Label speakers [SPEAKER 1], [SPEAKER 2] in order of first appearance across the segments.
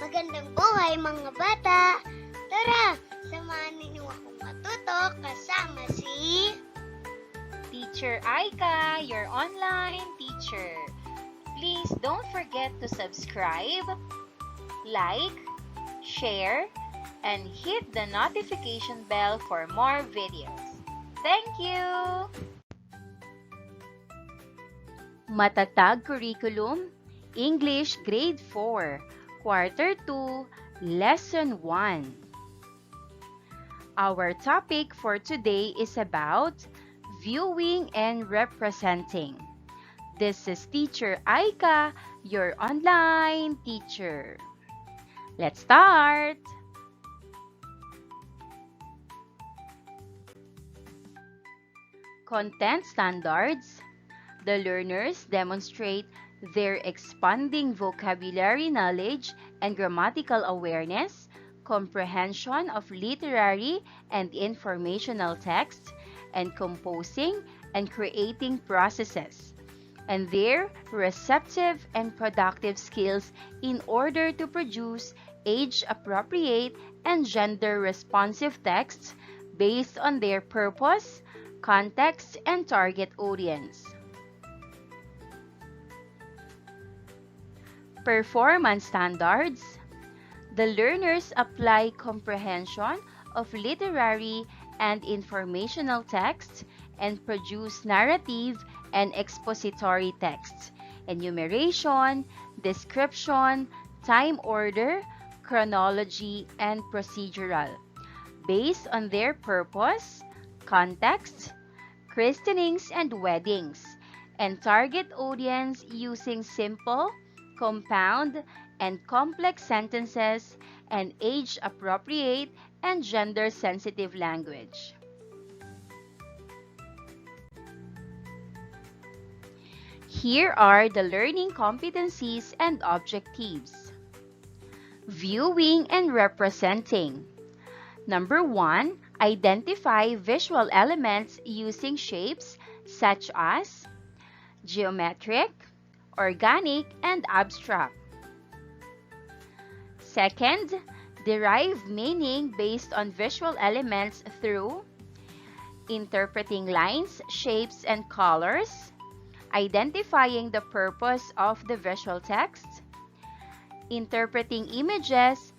[SPEAKER 1] Magandang buhay mga bata! Tara, samahan ninyo akong matuto kasama si
[SPEAKER 2] Teacher Aika, your online teacher. Please don't forget to subscribe, like, share, and hit the notification bell for more videos. Thank you! Matatag Curriculum, English Grade 4, Quarter 2, Lesson 1. Our topic for today is about viewing and representing. This is Teacher Aika, your online teacher. Let's start! Content standards. The learners demonstrate their expanding vocabulary knowledge and grammatical awareness, comprehension of literary and informational text, and composing and creating processes, and their receptive and productive skills in order to produce age-appropriate and gender-responsive texts based on their purpose, context, and target audience. Performance standards. The learners apply comprehension of literary and informational texts and produce narrative and expository texts, enumeration, description, time order, chronology, and procedural, based on their purpose, context, christenings and weddings, and target audience using simple, compound, and complex sentences and age-appropriate and gender-sensitive language. Here are the learning competencies and objectives. Viewing and representing. Number 1, identify visual elements using shapes such as geometric, organic, and abstract. Second, derive meaning based on visual elements through interpreting lines, shapes, and colors, identifying the purpose of the visual text, interpreting images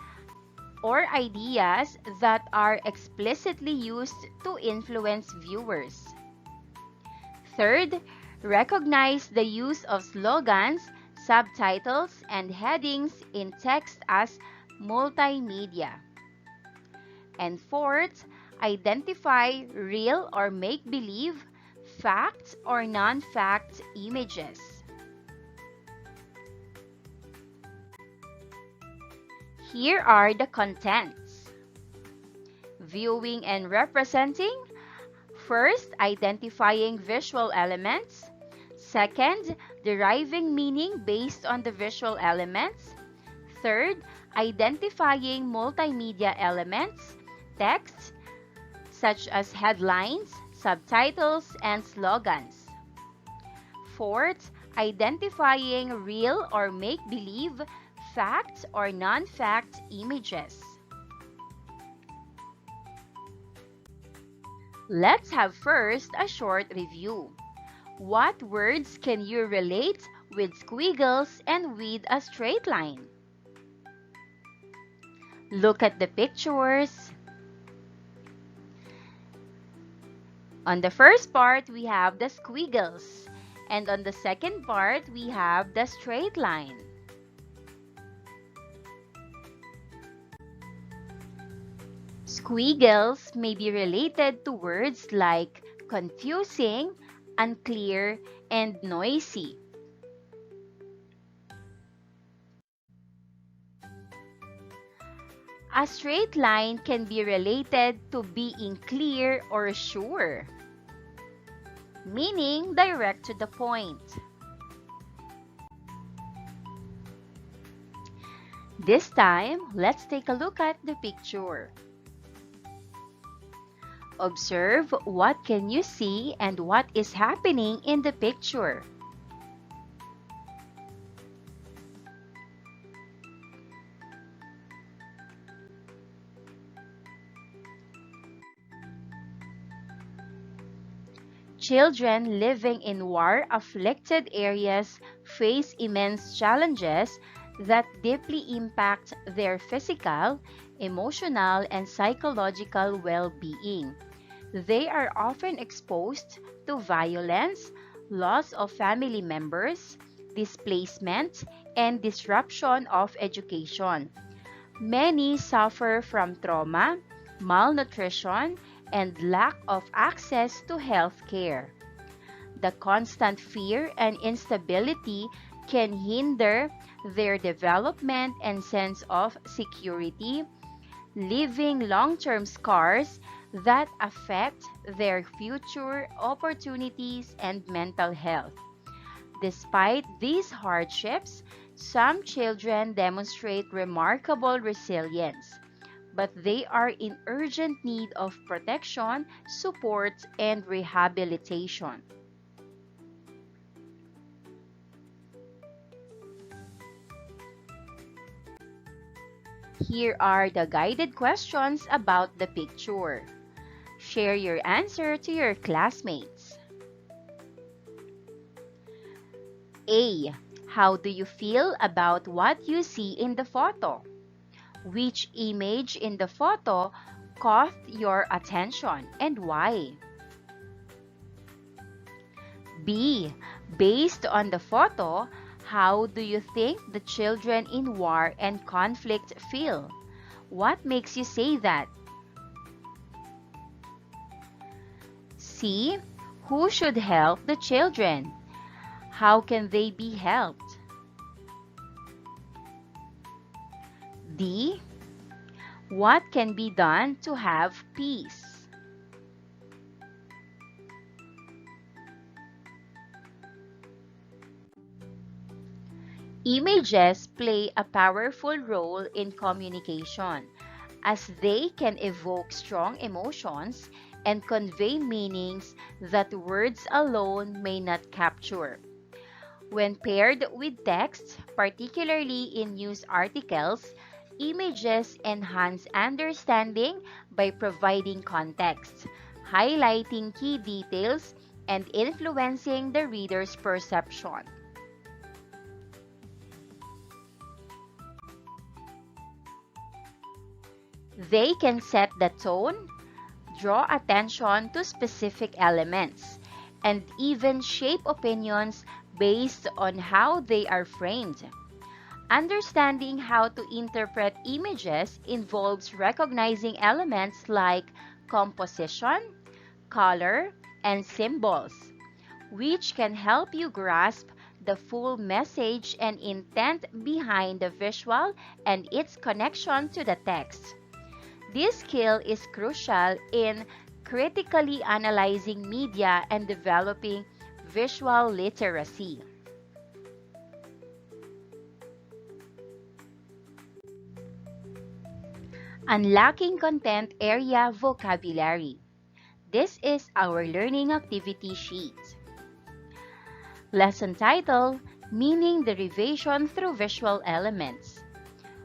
[SPEAKER 2] or ideas that are explicitly used to influence viewers. Third, recognize the use of slogans, subtitles, and headings in text as multimedia. And fourth, identify real or make-believe, fact or non-fact images. Here are the contents. Viewing and representing. First, identifying visual elements. Second, deriving meaning based on the visual elements. Third, identifying multimedia elements, text, such as headlines, subtitles, and slogans. Fourth, identifying real or make-believe, fact or non-fact images. Let's have first a short review. What words can you relate with squiggles and with a straight line? Look at the pictures. On the first part, we have the squiggles, and on the second part, we have the straight line. Squiggles may be related to words like confusing, unclear, and noisy. A straight line can be related to being clear or sure, meaning direct to the point. This time, let's take a look at the picture. Observe what can you see and what is happening in the picture. Children living in war-afflicted areas face immense challenges that deeply impact their physical, emotional, and psychological well-being. They are often exposed to violence, loss of family members, displacement, and disruption of education. Many suffer from trauma, malnutrition, and lack of access to health care. The constant fear and instability can hinder their development and sense of security, leaving long-term scars that affect their future opportunities and mental health. Despite these hardships, some children demonstrate remarkable resilience, but they are in urgent need of protection, support, and rehabilitation. Here are the guided questions about the picture. Share your answer to your classmates. A. How do you feel about what you see in the photo? Which image in the photo caught your attention and why? B. Based on the photo, how do you think the children in war and conflict feel? What makes you say that? C. Who should help the children? How can they be helped? D. What can be done to have peace? Images play a powerful role in communication as they can evoke strong emotions and convey meanings that words alone may not capture. When paired with text, particularly in news articles, images enhance understanding by providing context, highlighting key details, and influencing the reader's perception. They can set the tone, draw attention to specific elements, and even shape opinions based on how they are framed. Understanding how to interpret images involves recognizing elements like composition, color, and symbols, which can help you grasp the full message and intent behind the visual and its connection to the text. This skill is crucial in critically analyzing media and developing visual literacy. Unlocking content area vocabulary. This is our learning activity sheet. Lesson title, Meaning Derivation Through Visual Elements.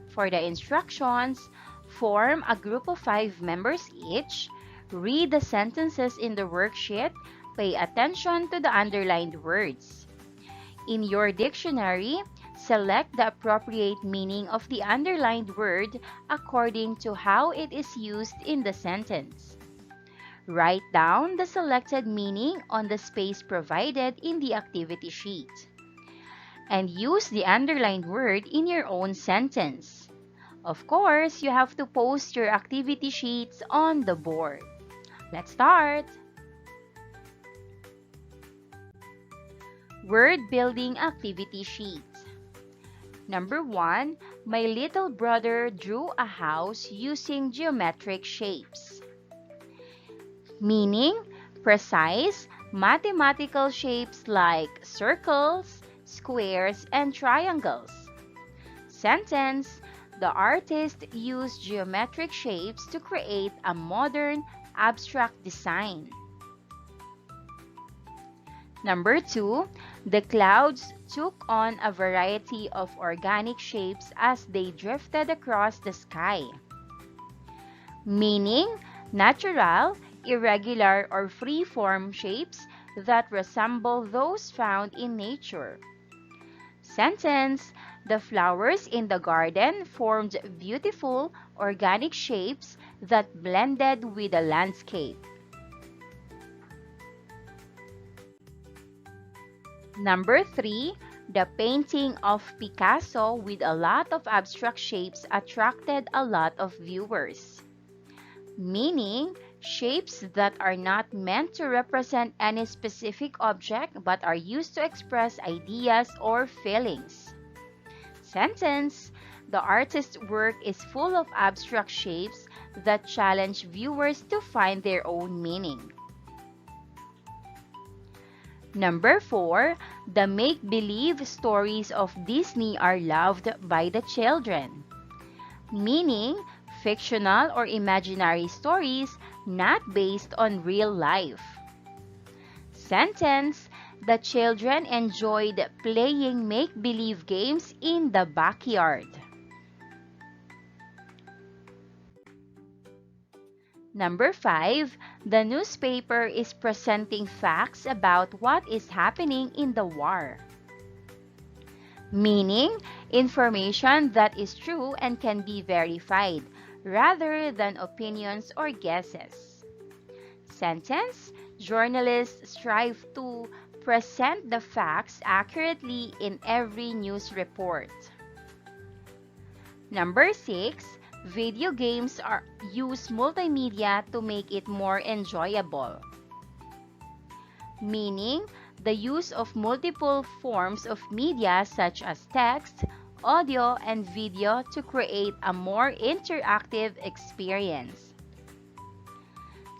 [SPEAKER 2] For the instructions, form a group of 5 members each, read the sentences in the worksheet, pay attention to the underlined words. In your dictionary, select the appropriate meaning of the underlined word according to how it is used in the sentence. Write down the selected meaning on the space provided in the activity sheet. And use the underlined word in your own sentence. Of course, you have to post your activity sheets on the board. Let's start! Word building activity sheet. Number 1, my little brother drew a house using geometric shapes. Meaning, precise, mathematical shapes like circles, squares, and triangles. Sentence, the artist used geometric shapes to create a modern, abstract design. Number 2, the clouds took on a variety of organic shapes as they drifted across the sky. Meaning, natural, irregular, or free-form shapes that resemble those found in nature. Sentence: the flowers in the garden formed beautiful, organic shapes that blended with the landscape. Number 3, the painting of Picasso with a lot of abstract shapes attracted a lot of viewers. Meaning, shapes that are not meant to represent any specific object but are used to express ideas or feelings. Sentence: the artist's work is full of abstract shapes that challenge viewers to find their own meaning. Number 4, the make-believe stories of Disney are loved by the children. Meaning, fictional or imaginary stories not based on real life. Sentence: the children enjoyed playing make-believe games in the backyard. Number 5, the newspaper is presenting facts about what is happening in the war. Meaning, information that is true and can be verified, rather than opinions or guesses. Sentence: journalists strive to present the facts accurately in every news report. Number 6, video games use multimedia to make it more enjoyable. Meaning, the use of multiple forms of media such as text, audio, and video to create a more interactive experience.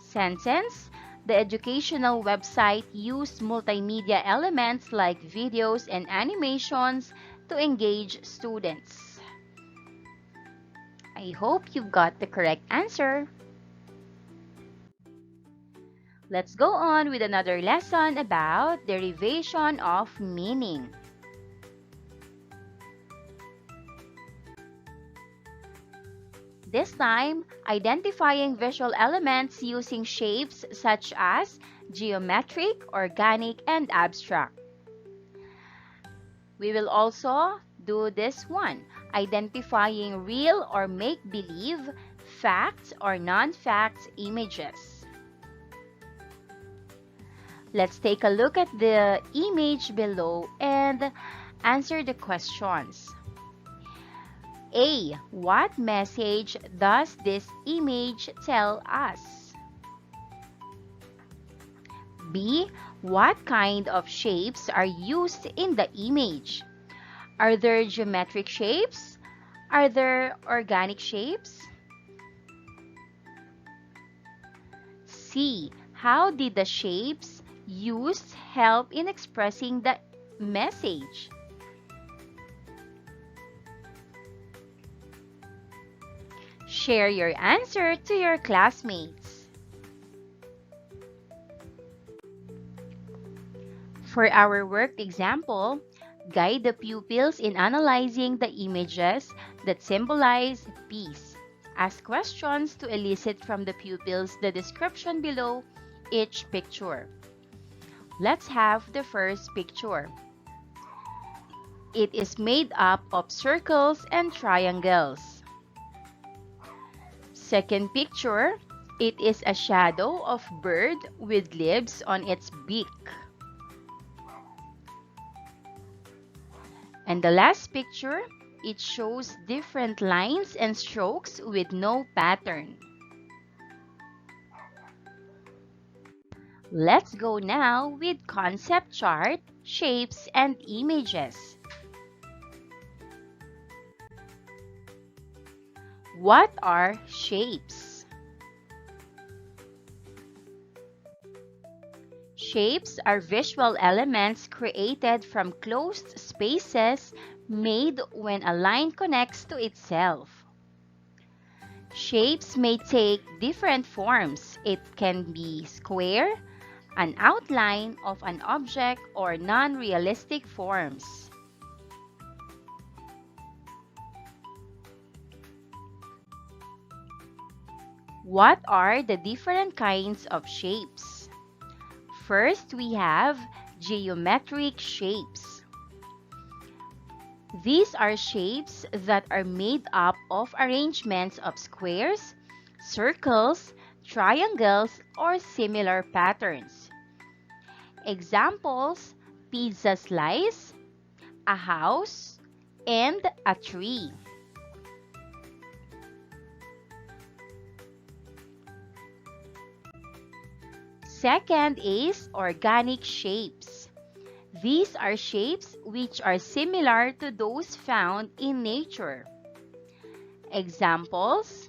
[SPEAKER 2] Sentence: the educational website used multimedia elements like videos and animations to engage students. I hope you've got the correct answer. Let's go on with another lesson about derivation of meaning. This time, identifying visual elements using shapes such as geometric, organic, and abstract. We will also do this one, identifying real or make-believe, facts or non-fact images. Let's take a look at the image below and answer the questions. A. What message does this image tell us? B. What kind of shapes are used in the image? Are there geometric shapes? Are there organic shapes? C. How did the shapes used help in expressing the message? Share your answer to your classmates. For our worked example, guide the pupils in analyzing the images that symbolize peace. Ask questions to elicit from the pupils the description below each picture. Let's have the first picture. It is made up of circles and triangles. Second picture, it is a shadow of bird with leaves on its beak. And the last picture, it shows different lines and strokes with no pattern. Let's go now with concept chart, shapes, and images. What are shapes? Shapes are visual elements created from closed spaces made when a line connects to itself. Shapes may take different forms. It can be square, an outline of an object, or non-realistic forms. What are the different kinds of shapes? First, we have geometric shapes. These are shapes that are made up of arrangements of squares, circles, triangles, or similar patterns. Examples: pizza slice, a house, and a tree. Second is organic shapes. These are shapes which are similar to those found in nature. Examples: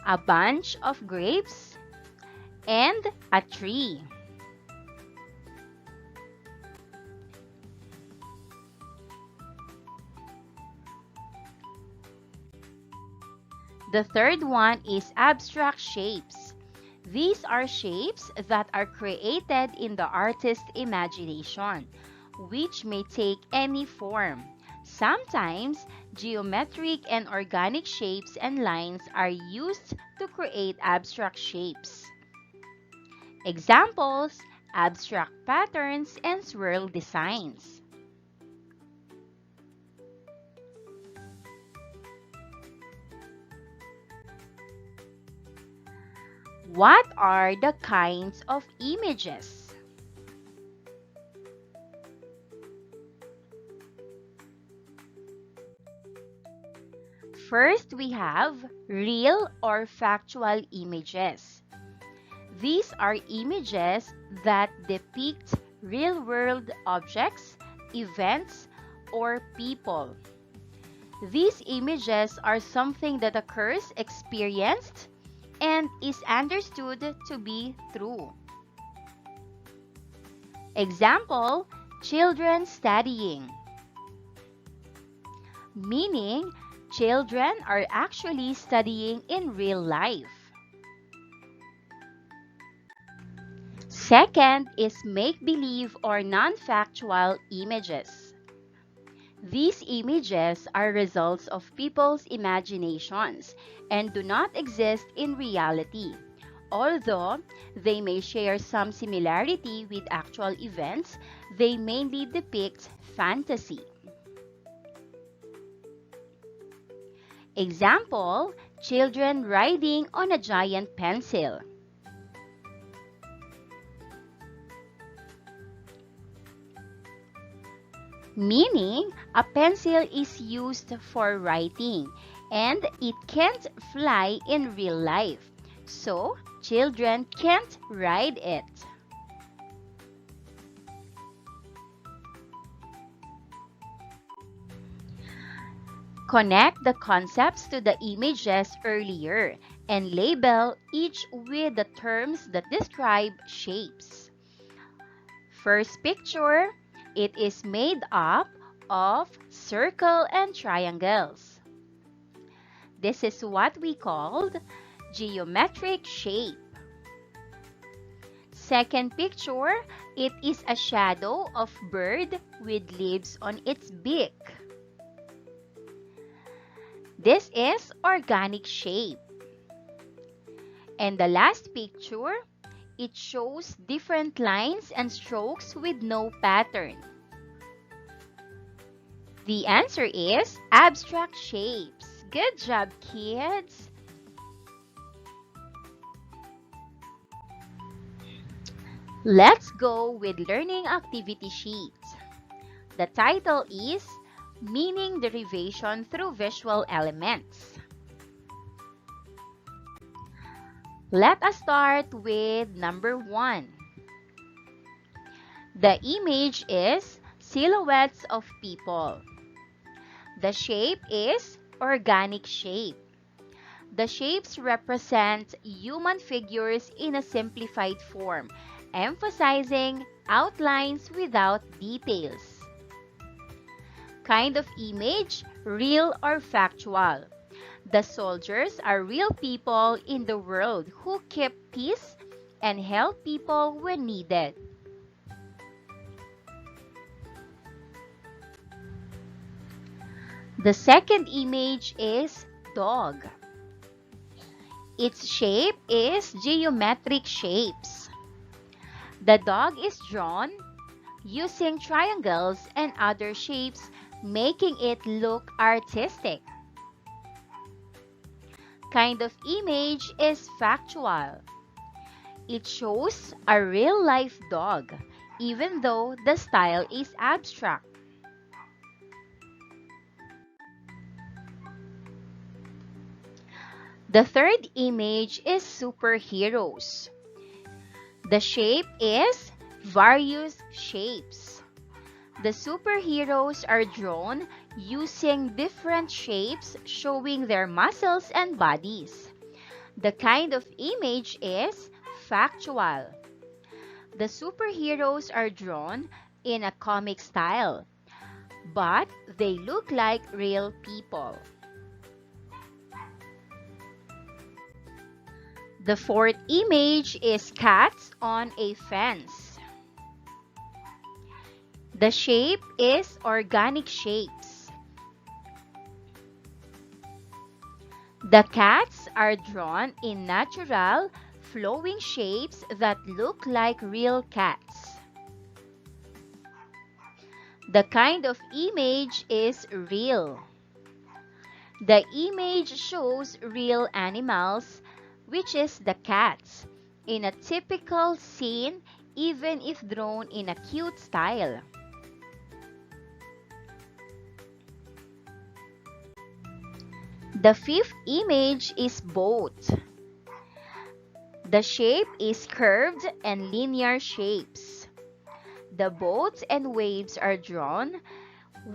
[SPEAKER 2] a bunch of grapes and a tree. The third one is abstract shapes. These are shapes that are created in the artist's imagination, which may take any form. Sometimes, geometric and organic shapes and lines are used to create abstract shapes. Examples: abstract patterns and swirl designs. What are the kinds of images? First, we have real or factual images. These are images that depict real-world objects, events, or people. These images are something that occurs, experienced, and is understood to be true. Example: children studying. Meaning, children are actually studying in real life. Second is make-believe or non-factual images. These images are results of people's imaginations and do not exist in reality. Although they may share some similarity with actual events, they mainly depict fantasy. Example: children riding on a giant pencil. Meaning, a pencil is used for writing and it can't fly in real life, so children can't ride it. Connect the concepts to the images earlier and label each with the terms that describe shapes. First picture: it is made up of circle and triangles. This is what we called geometric shape. Second picture: it is a shadow of bird with leaves on its beak. This is organic shape. And the last picture, it shows different lines and strokes with no pattern. The answer is abstract shapes. Good job, kids! Let's go with learning activity sheet. The title is Meaning Derivation Through Visual Elements. Let us start with number 1. The image is silhouettes of people. The shape is organic shape. The shapes represent human figures in a simplified form, emphasizing outlines without details. Kind of image: real or factual. The soldiers are real people in the world who keep peace and help people when needed. The second image is dog. Its shape is geometric shapes. The dog is drawn using triangles and other shapes, making it look artistic. Kind of image is factual. It shows a real-life dog, even though the style is abstract. The third image is superheroes. The shape is various shapes. The superheroes are drawn using different shapes showing their muscles and bodies. The kind of image is factual. The superheroes are drawn in a comic style, but they look like real people. The fourth image is cats on a fence. The shape is organic shapes. The cats are drawn in natural, flowing shapes that look like real cats. The kind of image is real. The image shows real animals, which is the cats, in a typical scene even if drawn in a cute style. The fifth image is boat. The shape is curved and linear shapes. The boats and waves are drawn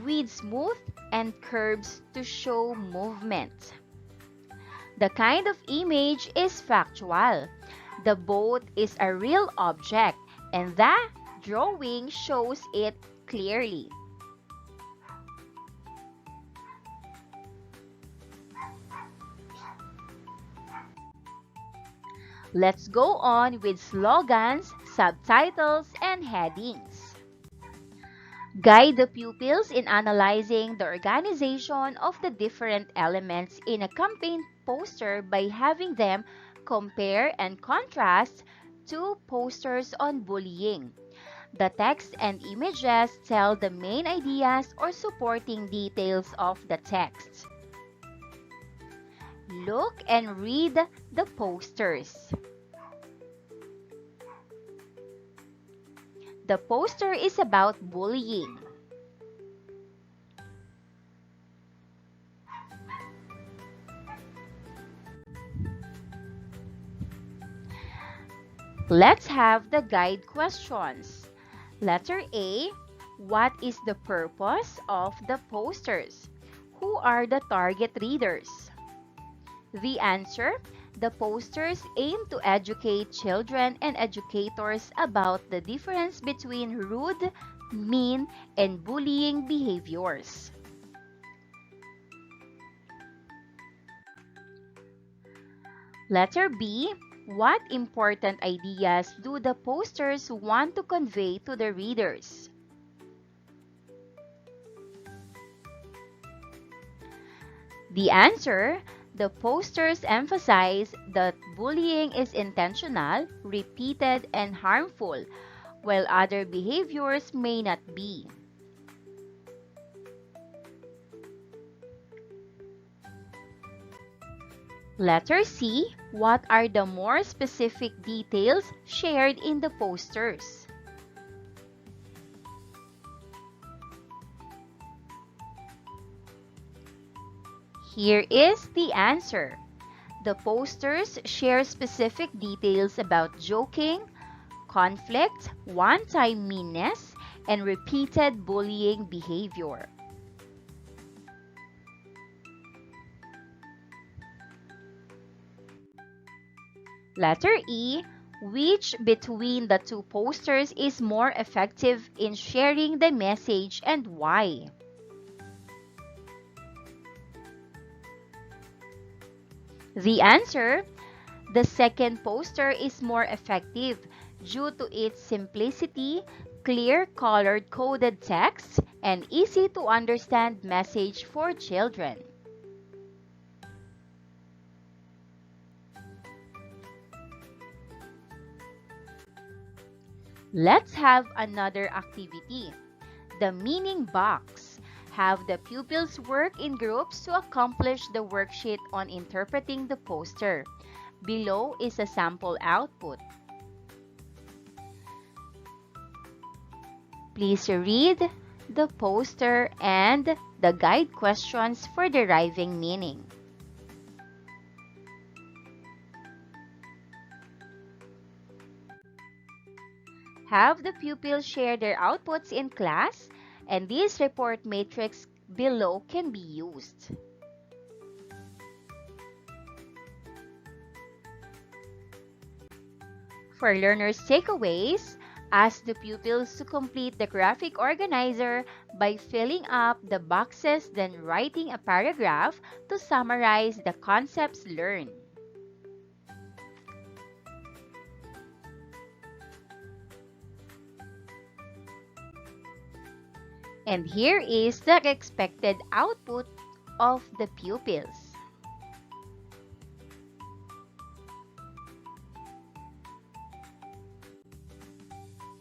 [SPEAKER 2] with smooth and curves to show movement. The kind of image is factual. The boat is a real object and the drawing shows it clearly. Let's go on with slogans, subtitles, and headings. Guide the pupils in analyzing the organization of the different elements in a campaign poster by having them compare and contrast two posters on bullying. The text and images tell the main ideas or supporting details of the text. Look and read the posters. The poster is about bullying. Let's have the guide questions. Letter A. What is the purpose of the posters? Who are the target readers? The answer: the posters aim to educate children and educators about the difference between rude, mean, and bullying behaviors. Letter B. What important ideas do the posters want to convey to the readers? The answer: the posters emphasize that bullying is intentional, repeated, and harmful, while other behaviors may not be. Letter C. What are the more specific details shared in the posters? Here is the answer. The posters share specific details about joking, conflict, one-time meanness, and repeated bullying behavior. Letter E. Which between the two posters is more effective in sharing the message and why? The answer: the second poster is more effective due to its simplicity, clear colored coded text, and easy to understand message for children. Let's have another activity. The meaning box. Have the pupils work in groups to accomplish the worksheet on interpreting the poster. Below is a sample output. Please read the poster and the guide questions for deriving meaning. Have the pupils share their outputs in class, and this report matrix below can be used. For learners' takeaways, ask the pupils to complete the graphic organizer by filling up the boxes, then writing a paragraph to summarize the concepts learned. And here is the expected output of the pupils.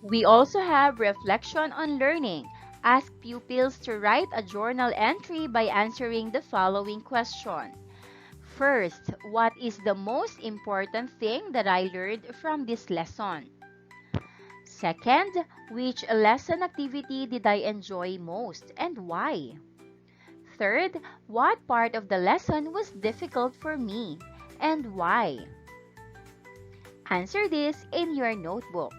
[SPEAKER 2] We also have reflection on learning. Ask pupils to write a journal entry by answering the following question. First, what is the most important thing that I learned from this lesson? Second, which lesson activity did I enjoy most and why? Third, what part of the lesson was difficult for me and why? Answer this in your notebook.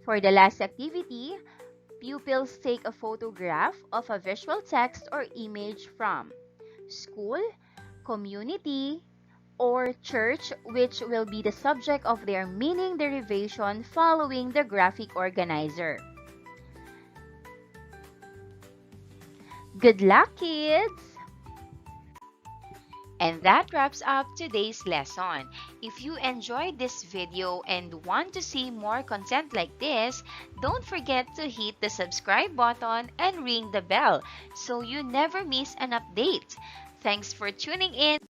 [SPEAKER 2] For the last activity, pupils take a photograph of a visual text or image from school, community, or church, which will be the subject of their meaning derivation following the graphic organizer. Good luck, kids! And that wraps up today's lesson. If you enjoyed this video and want to see more content like this, don't forget to hit the subscribe button and ring the bell so you never miss an update. Thanks for tuning in.